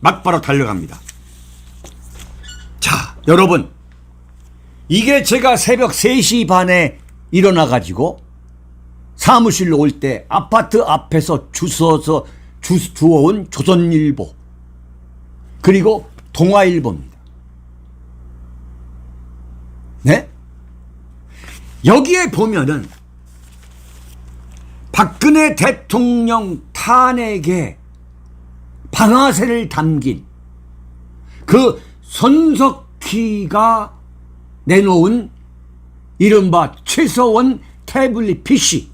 막바로 달려갑니다. 자, 여러분, 이게 제가 새벽 3시 반에 일어나가지고 사무실로 올 때 아파트 앞에서 주워온 조선일보 그리고 동아일보입니다. 네? 여기에 보면은 박근혜 대통령 탄핵에 방아쇠를 담긴 그 손석희가 내놓은 이른바 최서원 태블릿 PC,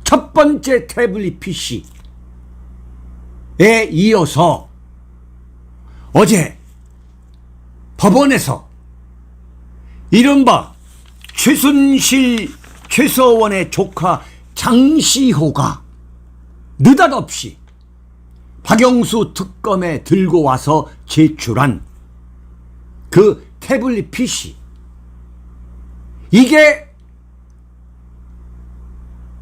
첫 번째 태블릿 PC에 이어서 어제 법원에서 이른바 최순실 최서원의 조카 장시호가 느닷없이 박영수 특검에 들고 와서 제출한 그 태블릿 PC, 이게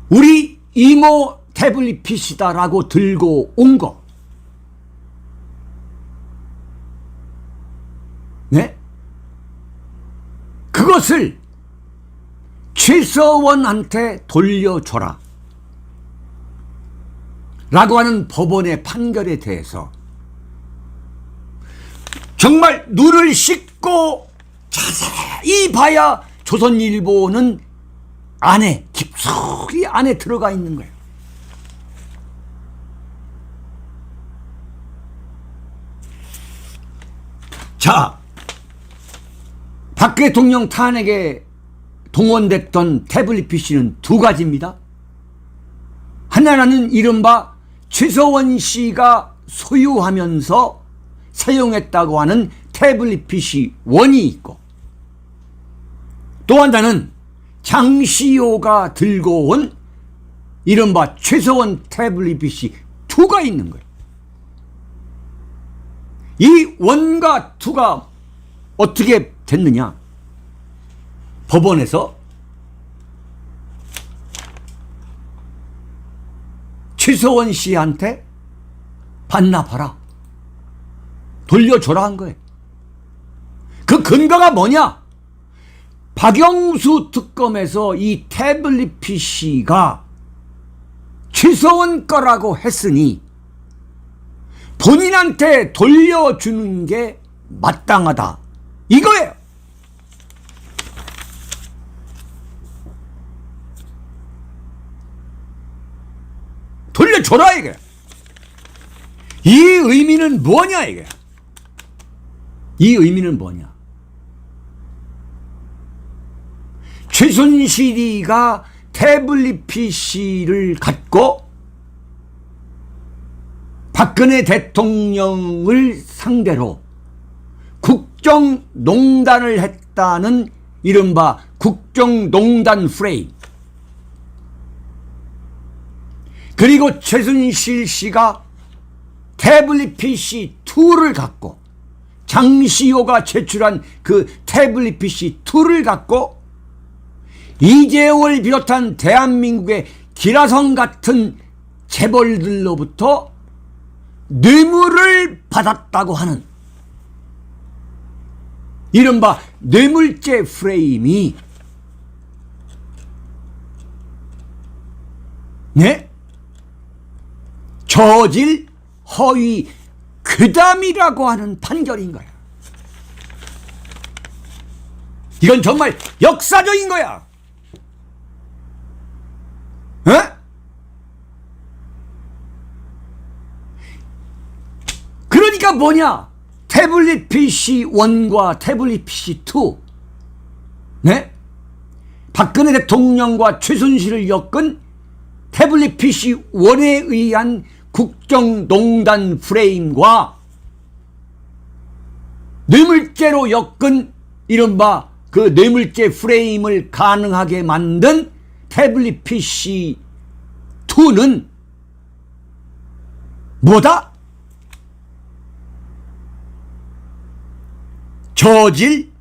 우리 이모 태블릿 PC다라고 들고 온 거. 네? 그것을 최서원한테 돌려줘라 라고 하는 법원의 판결에 대해서 정말 눈을 씻고 자세히 봐야 조선일보는 안에, 깊숙이 안에 들어가 있는 거예요. 자, 박 대통령 탄핵에 동원됐던 태블릿 PC는 두 가지입니다. 하나는 이른바 최서원 씨가 소유하면서 사용했다고 하는 태블릿 PC 1이 있고, 또 하나는 장시호가 들고 온 이른바 최서원 태블릿 PC 2가 있는 거예요. 이 1과 2가 어떻게 됐느냐? 법원에서 최서원 씨한테 반납하라, 돌려줘라 한 거예요. 그 근거가 뭐냐? 박영수 특검에서 이 태블릿 PC가 최서원 거라고 했으니 본인한테 돌려주는 게 마땅하다, 이거예요. 돌려줘라 이게. 이 의미는 뭐냐 이게. 이 의미는 뭐냐? 최순실이가 태블릿 PC를 갖고 박근혜 대통령을 상대로 국정농단을 했다는 이른바 국정농단 프레임, 그리고 최순실 씨가 태블릿 PC 2를 갖고, 장시호가 제출한 그 태블릿 PC 2를 갖고 이재용을 비롯한 대한민국의 기라성 같은 재벌들로부터 뇌물을 받았다고 하는 이른바 뇌물죄 프레임이, 네? 저질 허위 괴담이라고 하는 판결인 거야. 이건 정말 역사적인 거야. 어? 그러니까 뭐냐? 태블릿 PC 1과 태블릿 PC 2, 네? 박근혜 대통령과 최순실을 엮은 태블릿 PC 1에 의한 국정농단 프레임과 뇌물죄로 엮은 이른바 그 뇌물죄 프레임을 가능하게 만든 태블릿 PC 2는 뭐다? 저질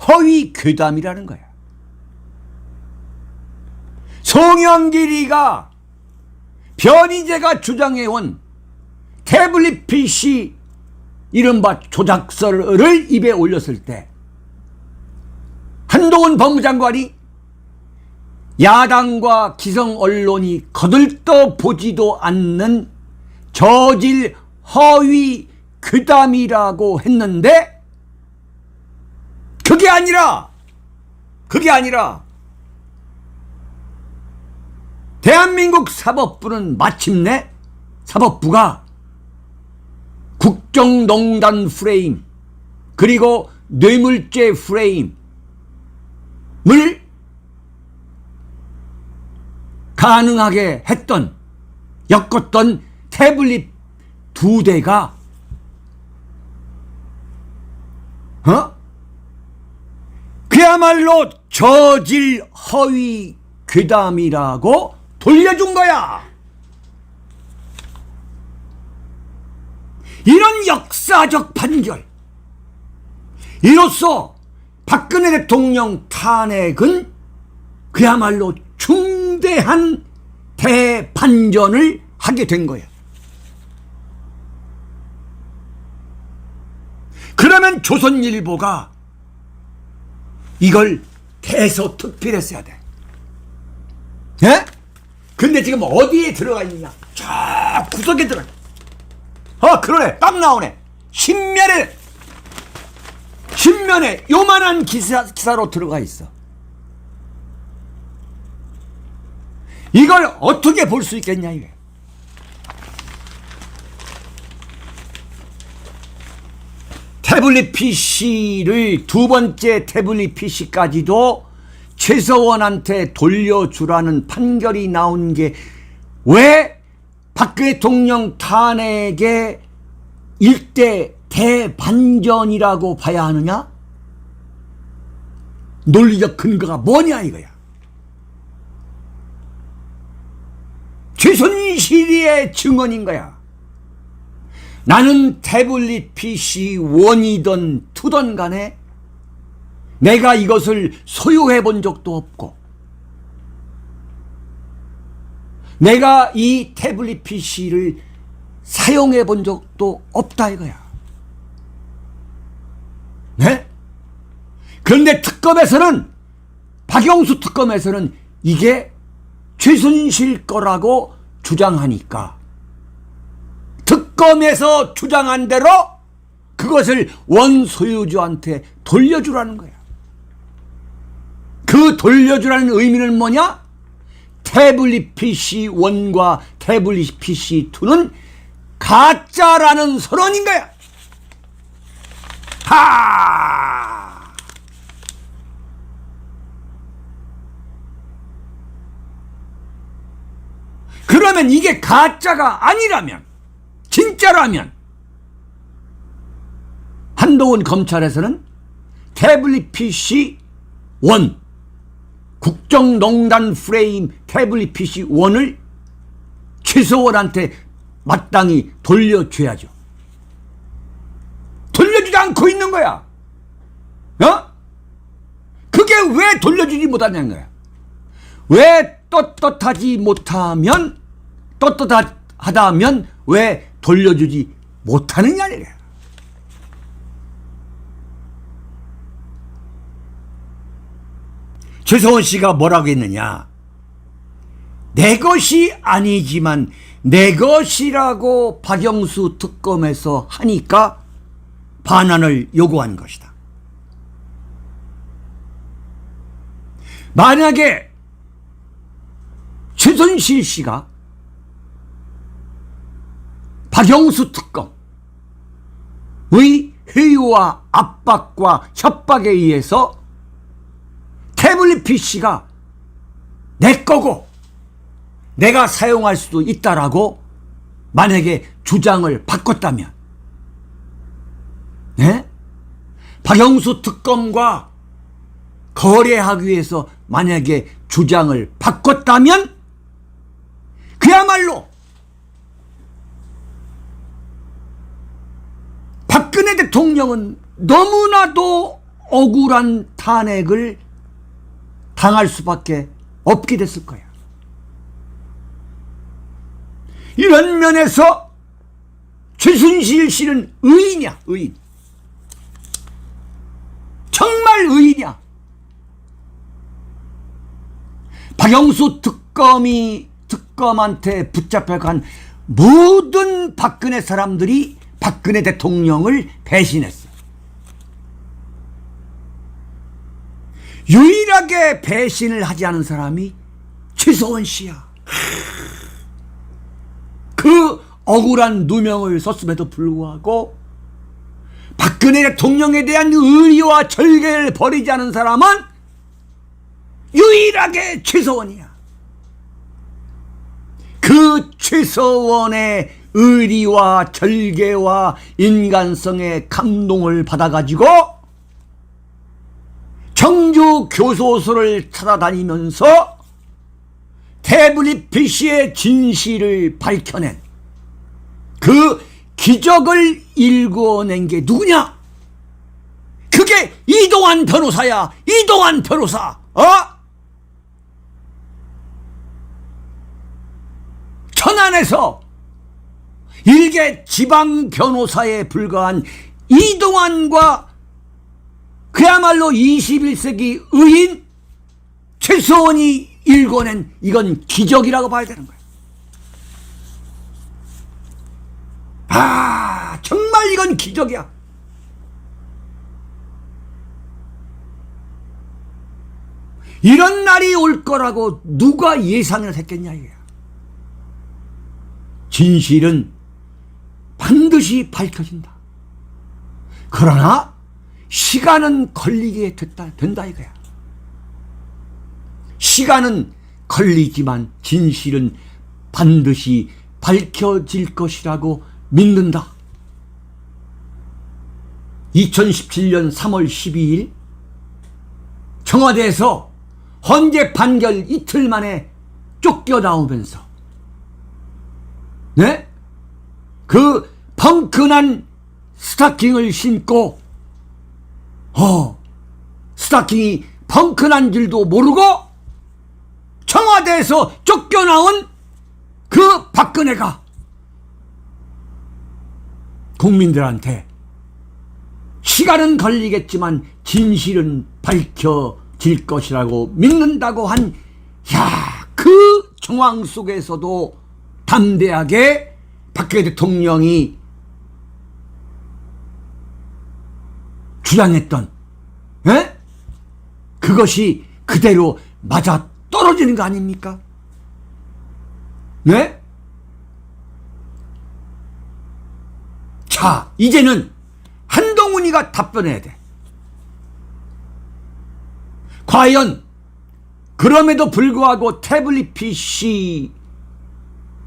허위 괴담이라는 거야. 송영길이가 변희재가 주장해온 태블릿 PC 이른바 조작설을 입에 올렸을 때 한동훈 법무장관이 야당과 기성 언론이 거들떠 보지도 않는 저질 허위 괴담이라고 했는데 그게 아니라 대한민국 사법부는 마침내 사법부가 국정농단 프레임 그리고 뇌물죄 프레임을 가능하게 했던 엮었던 태블릿 2대가 그야말로 저질 허위 괴담이라고 돌려준 거야. 이런 역사적 판결, 이로써 박근혜 대통령 탄핵은 그야말로 중대한 대반전을 하게 된 거야. 그러면 조선일보가 이걸 대서특필했어야 돼. 예? 근데 지금 어디에 들어가 있느냐? 저 구석에 들어가. 그러네. 딱 나오네. 신면에 요만한 기사로 들어가 있어. 이걸 어떻게 볼 수 있겠냐 이게. 태블릿 PC를 두 번째 태블릿 PC까지도 최서원한테 돌려주라는 판결이 나온 게 왜 박근혜 대통령 탄핵의 일대 대반전이라고 봐야 하느냐? 논리적 근거가 뭐냐 이거야. 최순실의 증언인 거야. 나는 태블릿 PC 1이든 2든 간에 내가 이것을 소유해 본 적도 없고 내가 이 태블릿 PC를 사용해 본 적도 없다 이거야. 네? 그런데 특검에서는 박영수 특검에서는 이게 최순실 거라고 주장하니까 특검에서 주장한 대로 그것을 원소유주한테 돌려주라는 거야. 그 돌려주라는 의미는 뭐냐? 태블릿 PC 1과 태블릿 PC 2는 가짜라는 선언인 거야. 그러면 이게 가짜가 아니라면, 진짜라면 한동훈 검찰에서는 태블릿 PC 1 국정농단 프레임 태블릿 PC 1을 최서원한테 마땅히 돌려줘야죠. 돌려주지 않고 있는 거야. 그게 왜 돌려주지 못하냐는 거야. 왜 떳떳하지 못하면, 떳떳하다면 왜 돌려주지 못하느냐 이래. 최서원 씨가 뭐라고 했느냐? 내 것이 아니지만 내 것이라고 박영수 특검에서 하니까 반환을 요구한 것이다. 만약에 최순실 씨가 박영수 특검의 회유와 압박과 협박에 의해서 태블릿 PC가 내 거고 내가 사용할 수도 있다라고 만약에 주장을 바꿨다면, 네? 박영수 특검과 거래하기 위해서 만약에 주장을 바꿨다면 그야말로 박근혜 대통령은 너무나도 억울한 탄핵을 당할 수밖에 없게 됐을 거야. 이런 면에서 최순실 씨는 의인이야, 의인. 정말 의인이야. 박영수 특검한테 붙잡혀간 모든 박근혜 사람들이 박근혜 대통령을 배신했어. 유일하게 배신을 하지 않은 사람이 최서원 씨야. 그 억울한 누명을 썼음에도 불구하고 박근혜 대통령에 대한 의리와 절개를 버리지 않은 사람은 유일하게 최서원이야. 그 최서원의 의리와 절개와 인간성의 감동을 받아가지고 청주 교도소를 찾아다니면서 태블릿 PC의 진실을 밝혀낸 그 기적을 일궈낸 게 누구냐? 그게 이동환 변호사야. 이동환 변호사. 천안에서 일개 지방 변호사에 불과한 이동환과 그야말로 21세기 의인 최서원이 일궈낸 이건 기적이라고 봐야 되는 거야. 정말 이건 기적이야. 이런 날이 올 거라고 누가 예상을 했겠냐 이거야. 진실은 반드시 밝혀진다. 그러나 시간은 걸리게 된다 이거야. 시간은 걸리지만 진실은 반드시 밝혀질 것이라고 믿는다. 2017년 3월 12일 청와대에서 헌재 판결 이틀 만에 쫓겨나오면서 그 펑크난 스타킹을 신고 스타킹이 펑크난 줄도 모르고 청와대에서 쫓겨나온 그 박근혜가 국민들한테 시간은 걸리겠지만 진실은 밝혀질 것이라고 믿는다고 한 그 정황 속에서도 담대하게 박근혜 대통령이 주장했던 그것이 그대로 맞아 떨어지는 거 아닙니까? 자, 이제는 한동훈이가 답변해야 돼. 과연 그럼에도 불구하고 태블릿 PC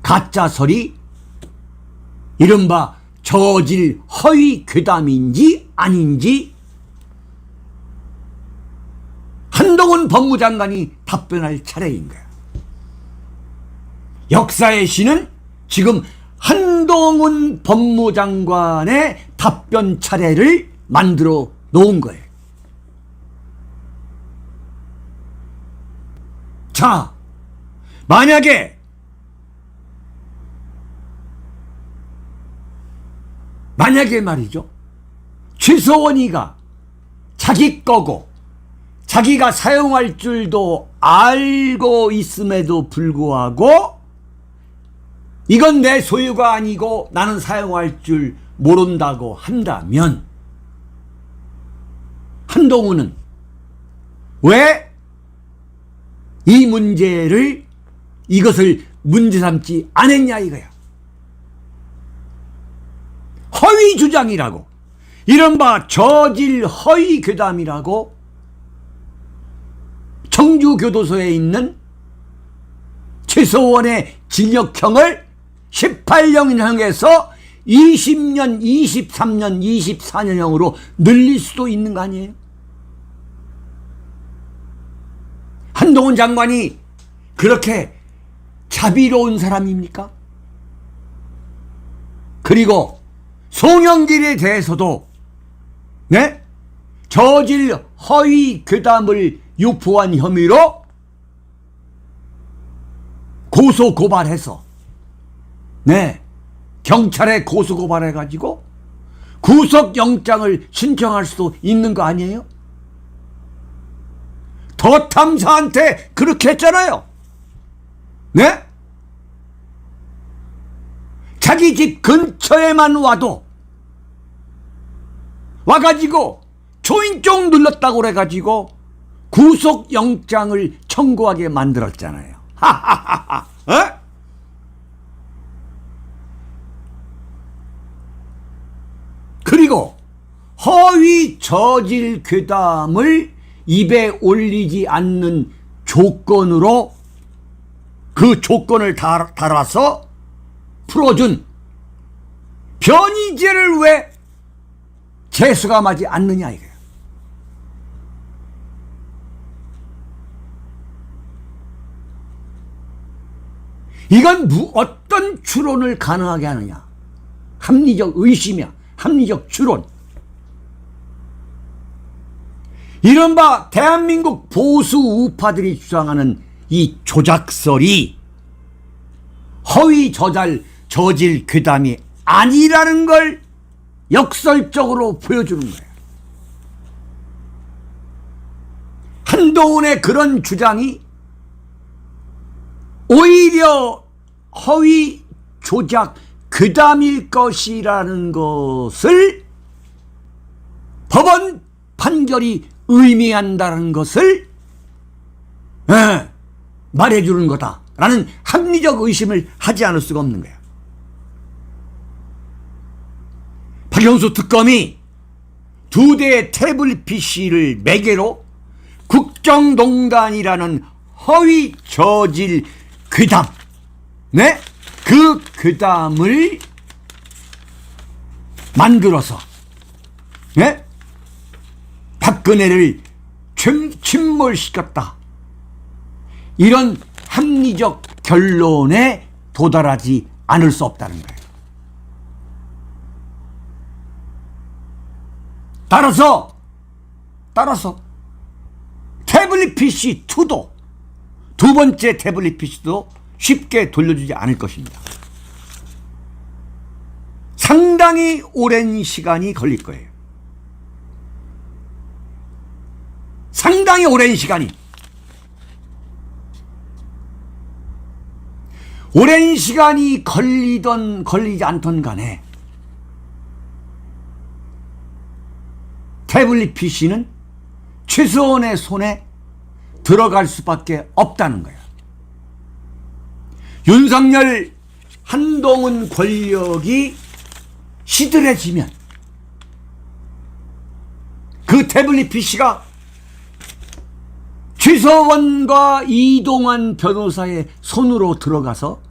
가짜설이 이른바 저질 허위 괴담인지 아닌지 한동훈 법무장관이 답변할 차례인 거야. 역사의 신은 지금 한동훈 법무장관의 답변 차례를 만들어 놓은 거예요. 자, 만약에 말이죠, 최서원이가 자기 거고 자기가 사용할 줄도 알고 있음에도 불구하고 이건 내 소유가 아니고 나는 사용할 줄 모른다고 한다면 한동훈은 왜 이 문제를 이것을 문제 삼지 않았냐 이거야. 허위 주장이라고, 이른바 저질 허위 괴담이라고 청주교도소에 있는 최서원의 징역형을 18년형에서 20년, 23년, 24년형으로 늘릴 수도 있는 거 아니에요? 한동훈 장관이 그렇게 자비로운 사람입니까? 그리고 송영길에 대해서도 저질 허위 괴담을 유포한 혐의로 고소 고발해서 경찰에 고소고발해가지고 구속영장을 신청할 수도 있는 거 아니에요? 더 탐사한테 그렇게 했잖아요. 네? 자기 집 근처에만 와가지고 초인종 눌렀다고 그래가지고 구속영장을 청구하게 만들었잖아요. 하하하하. 어? 그리고 허위 저질 괴담을 입에 올리지 않는 조건으로 그 조건을 달아서 풀어준 변희재를 왜 재수감하지 않느냐 이거예요. 이건 어떤 추론을 가능하게 하느냐. 합리적 의심이야. 합리적 추론. 이른바 대한민국 보수 우파들이 주장하는 이 조작설이 허위 저질 괴담이 아니라는 걸 역설적으로 보여주는 거예요. 한동훈의 그런 주장이 오히려 허위 조작 괴담일 것이라는 것을 법원 판결이 의미한다는 것을 말해주는 거다라는 합리적 의심을 하지 않을 수가 없는 거예요. 박영수 특검이 2대의 태블릿 PC를 매개로 국정농단이라는 허위 저질 괴담, 네? 그 괴담을 만들어서, 네? 박근혜를 침몰시켰다. 이런 합리적 결론에 도달하지 않을 수 없다는 거예요. 따라서 태블릿 PC2도 두 번째 태블릿 PC도 쉽게 돌려주지 않을 것입니다. 상당히 오랜 시간이 걸릴 거예요. 상당히 오랜 시간이. 오랜 시간이 걸리던 걸리지 않던 간에 태블릿 PC는 최수원의 손에 들어갈 수밖에 없다는 거예요. 윤석열 한동훈 권력이 시들해지면 그 태블릿 PC가 최서원과 이동환 변호사의 손으로 들어가서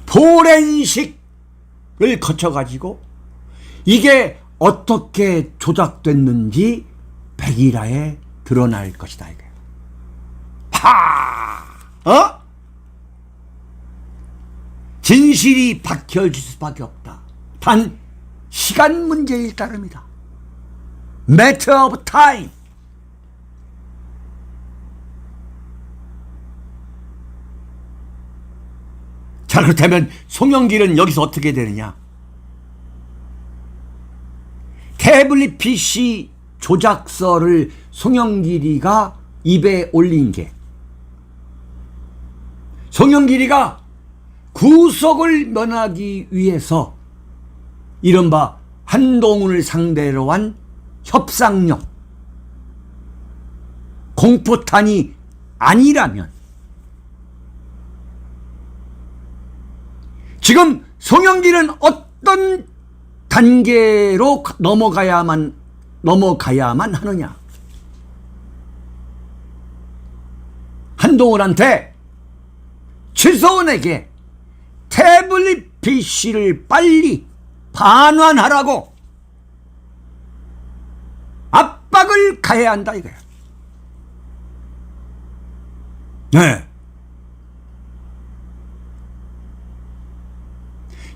포렌식을 거쳐가지고 이게 어떻게 조작됐는지 백일하에 드러날 것이다 이거예요. 진실이 밝혀질 수밖에 없다. 단 시간 문제일 따름이다. Matter of time. 자, 그렇다면 송영길은 여기서 어떻게 되느냐? 태블릿 PC 조작서를 송영길이가 입에 올린 게 송영길이가 구속을 면하기 위해서 이른바 한동훈을 상대로 한 협상용 공포탄이 아니라면 지금 송영길은 어떤 단계로 넘어가야만 하느냐? 한동훈한테 최서원에게 태블릿 PC를 빨리 반환하라고 압박을 가해야 한다 이거야. 네.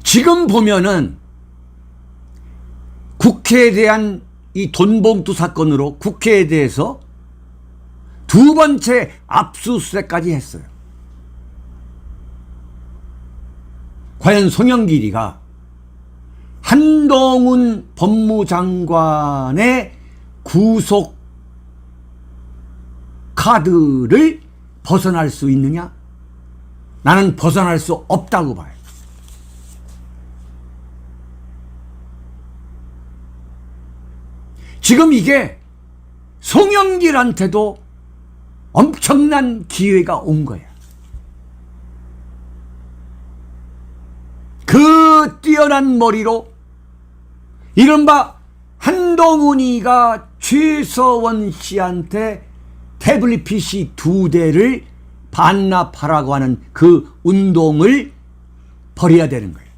지금 보면은 국회에 대한 이 돈봉투 사건으로 국회에 대해서 두 번째 압수수색까지 했어요. 과연 송영길이가 한동훈 법무장관의 구속 카드를 벗어날 수 있느냐? 나는 벗어날 수 없다고 봐요. 지금 이게 송영길한테도 엄청난 기회가 온 거야. 그 뛰어난 머리로 이른바 한동훈이가 최서원 씨한테 태블릿 PC 2대를 반납하라고 하는 그 운동을 벌여야 되는 거예요.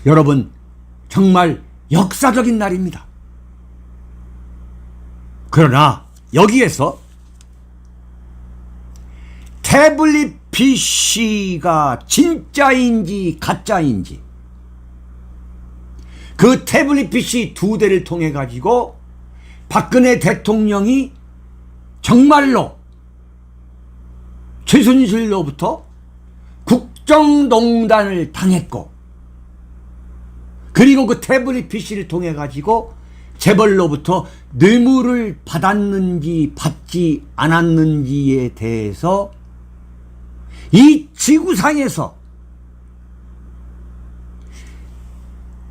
여러분, 정말 역사적인 날입니다. 그러나 여기에서 태블릿 PC가 진짜인지 가짜인지, 그 태블릿 PC 2대를 통해 가지고 박근혜 대통령이 정말로 최순실로부터 국정농단을 당했고, 그리고 그 태블릿 PC를 통해 가지고 재벌로부터 뇌물을 받았는지 받지 않았는지에 대해서 이 지구상에서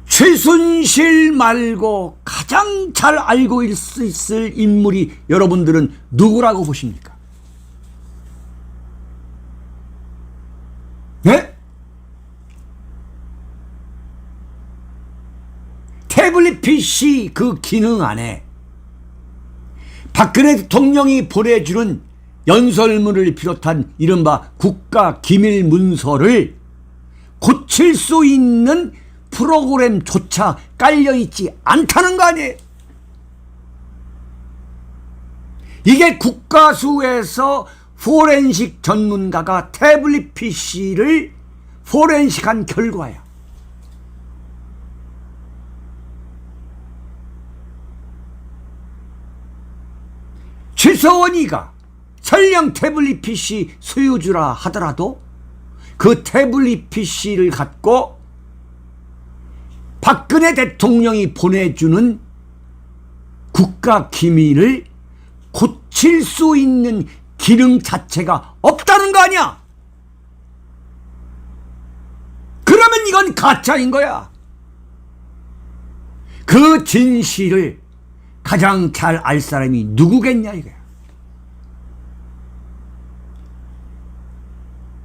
최순실 말고 가장 잘 알고 있을 인물이 여러분들은 누구라고 보십니까? 네? 태블릿 PC 그 기능 안에 박근혜 대통령이 보내주는 연설문을 비롯한 이른바 국가기밀 문서를 고칠 수 있는 프로그램조차 깔려있지 않다는 거 아니에요? 이게 국가수에서 포렌식 전문가가 태블릿 PC를 포렌식한 결과야. 최서원이가 설령 태블릿 PC 소유주라 하더라도 그 태블릿 PC를 갖고 박근혜 대통령이 보내주는 국가기밀을 고칠 수 있는 기능 자체가 없다는 거 아니야? 그러면 이건 가짜인 거야. 그 진실을 가장 잘 알 사람이 누구겠냐 이거야.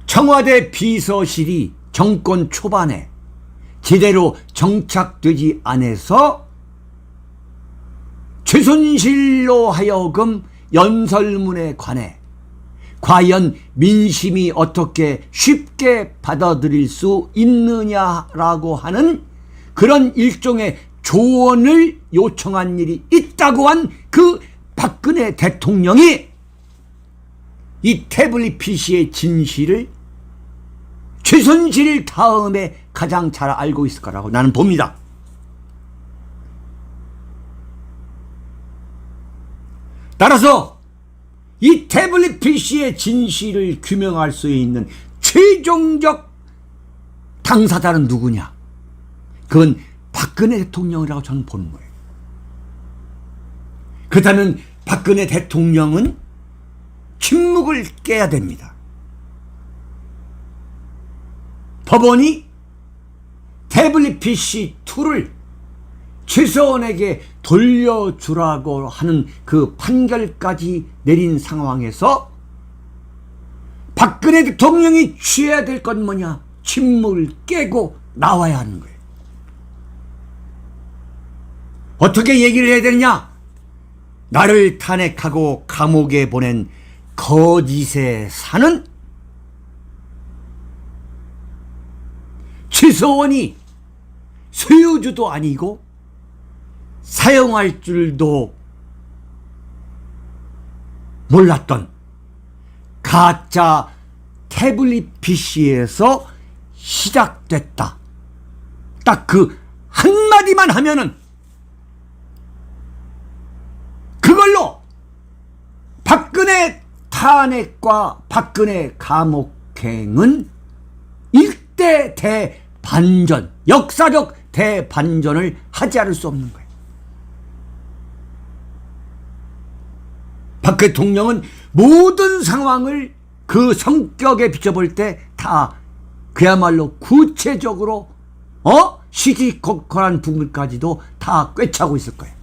청와대 비서실이 정권 초반에 제대로 정착되지 않아서 최순실로 하여금 연설문에 관해 과연 민심이 어떻게 쉽게 받아들일 수 있느냐라고 하는 그런 일종의 조언을 요청한 일이 있다고 한 그 박근혜 대통령이 이 태블릿 PC의 진실을 최순실 다음에 가장 잘 알고 있을 거라고 나는 봅니다. 따라서 이 태블릿 PC의 진실을 규명할 수 있는 최종적 당사자는 누구냐? 그건 박근혜 대통령이라고 저는 보는 거예요. 그렇다면 박근혜 대통령은 침묵을 깨야 됩니다. 법원이 태블릿 PC2를 최서원에게 돌려주라고 하는 그 판결까지 내린 상황에서 박근혜 대통령이 취해야 될 건 뭐냐? 침묵을 깨고 나와야 하는 거예요. 어떻게 얘기를 해야 되느냐? 나를 탄핵하고 감옥에 보낸 거짓에 사는 최서원이 소유주도 아니고 사용할 줄도 몰랐던 가짜 태블릿 PC에서 시작됐다. 딱 그 한마디만 하면은 그걸로 박근혜 탄핵과 박근혜 감옥행은 일대 대반전, 역사적 대반전을 하지 않을 수 없는 거예요. 박 대통령은 모든 상황을 그 성격에 비춰볼 때 다 그야말로 구체적으로 시시콜콜한 부분까지도 다 꿰차고 있을 거예요.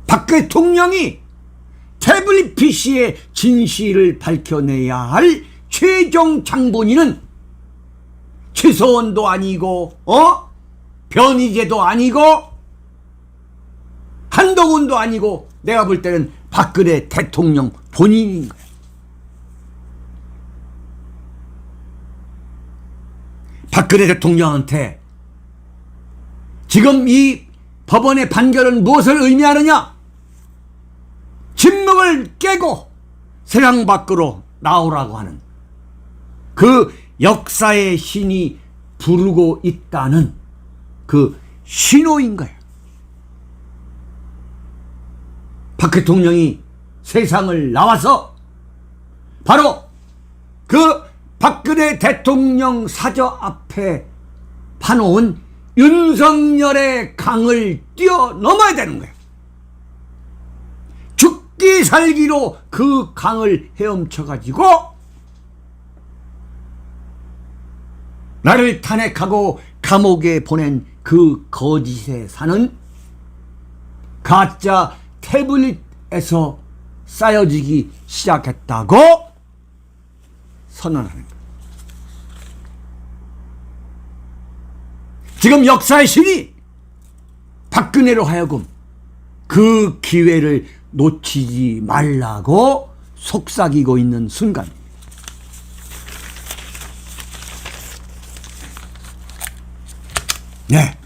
박 대통령이 태블릿 PC의 진실을 밝혀내야 할 최종 장본인은 최서원도 아니고 변희재도 아니고 한동훈도 아니고 내가 볼 때는 박근혜 대통령 본인인 거예요. 박근혜 대통령한테 지금 이 법원의 판결은 무엇을 의미하느냐? 침묵을 깨고 세상 밖으로 나오라고 하는 그 역사의 신이 부르고 있다는 그 신호인 거예요. 박 대통령이 세상을 나와서 바로 그 박근혜 대통령 사저 앞에 파놓은 윤석열의 강을 뛰어넘어야 되는 거예요. 죽기 살기로 그 강을 헤엄쳐가지고 나를 탄핵하고 감옥에 보낸 그 거짓에 사는 가짜 태블릿에서 쌓여지기 시작했다고 선언하는 거예요. 지금 역사의 신이 박근혜로 하여금 그 기회를 놓치지 말라고 속삭이고 있는 순간입니다. 네.